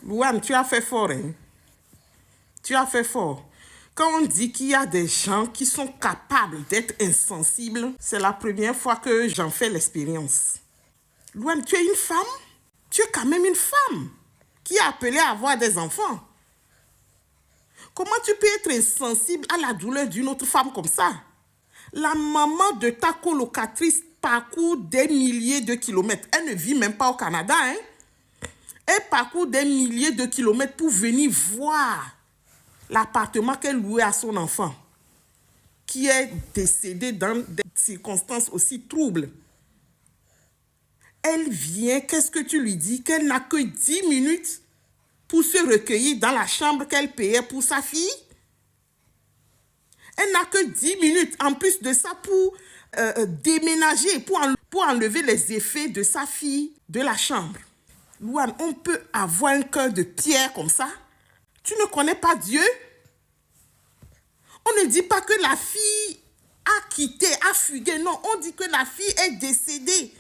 Louane, tu as fait fort, hein? Tu as fait fort. Quand on dit qu'il y a des gens qui sont capables d'être insensibles, c'est la première fois que j'en fais l'expérience. Louane, tu es une femme? Tu es quand même une femme qui est appelée à avoir des enfants. Comment tu peux être insensible à la douleur d'une autre femme comme ça? La maman de ta colocatrice parcourt des milliers de kilomètres. Elle ne vit même pas au Canada, hein? Elle parcourt des milliers de kilomètres pour venir voir l'appartement qu'elle louait à son enfant, qui est décédé dans des circonstances aussi troubles. Elle vient, qu'est-ce que tu lui dis? Qu'elle n'a que 10 minutes pour se recueillir dans la chambre qu'elle payait pour sa fille? Elle n'a que 10 minutes, en plus de ça, pour déménager, pour enlever les effets de sa fille de la chambre. Louane, on peut avoir un cœur de pierre comme ça? Tu ne connais pas Dieu? On ne dit pas que la fille a quitté, a fugué. Non, on dit que la fille est décédée.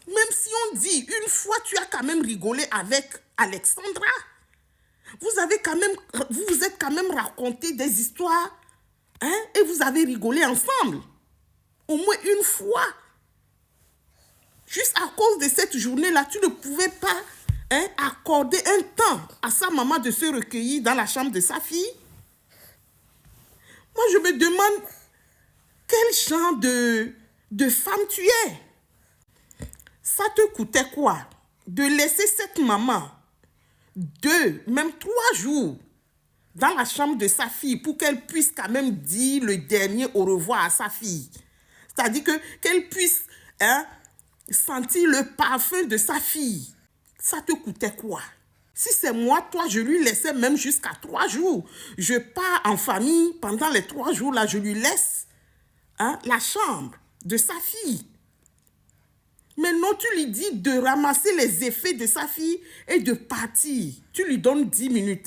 Même si on dit, une fois, tu as quand même rigolé avec Alexandra. Vous vous êtes quand même raconté des histoires, hein, et vous avez rigolé ensemble. Au moins une fois. Juste à cause de cette journée-là, tu ne pouvais pas, hein, accorder un temps à sa maman de se recueillir dans la chambre de sa fille. Moi, je me demande quel genre de femme tu es. Ça te coûtait quoi de laisser cette maman 2, même 3 jours dans la chambre de sa fille pour qu'elle puisse quand même dire le dernier au revoir à sa fille? C'est-à-dire qu'elle puisse, hein, sentir le parfum de sa fille. Ça te coûtait quoi? Si c'est moi, toi, je lui laissais même jusqu'à 3 jours. Je pars en famille, pendant les 3 jours-là, je lui laisse, hein, la chambre de sa fille. Mais non, tu lui dis de ramasser les effets de sa fille et de partir. Tu lui donnes 10 minutes.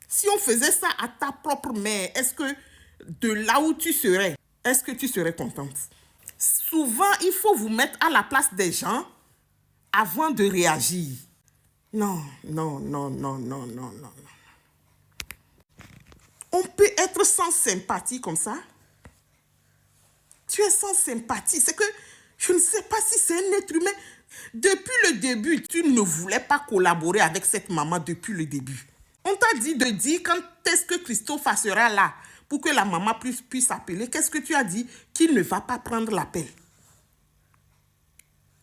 Si on faisait ça à ta propre mère, est-ce que de là où tu serais, est-ce que tu serais contente? Souvent, il faut vous mettre à la place des gens avant de réagir. Non. On peut être sans sympathie comme ça. Tu es sans sympathie. C'est que je ne sais pas si c'est un être humain. Depuis le début, tu ne voulais pas collaborer avec cette maman depuis le début. On t'a dit de dire quand est-ce que Christophe sera là pour que la maman puisse appeler. Qu'est-ce que tu as dit? Qu'il ne va pas prendre l'appel.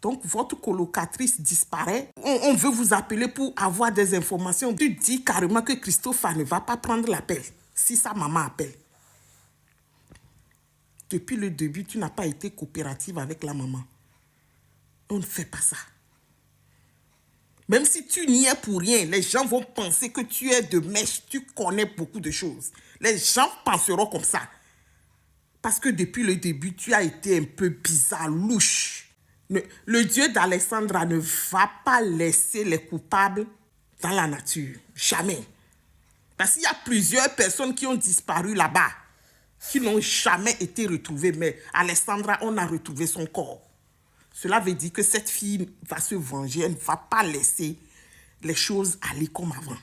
Donc, votre colocatrice disparaît. On veut vous appeler pour avoir des informations. Tu dis carrément que Christophe ne va pas prendre l'appel si sa maman appelle. Depuis le début, tu n'as pas été coopérative avec la maman. On ne fait pas ça. Même si tu n'y es pour rien, les gens vont penser que tu es de mèche, tu connais beaucoup de choses. Les gens penseront comme ça. Parce que depuis le début, tu as été un peu bizarre, louche. Le Dieu d'Alexandra ne va pas laisser les coupables dans la nature. Jamais. Parce qu'il y a plusieurs personnes qui ont disparu là-bas, qui n'ont jamais été retrouvées. Mais Alexandra, on a retrouvé son corps. Cela veut dire que cette fille va se venger. Elle ne va pas laisser les choses aller comme avant.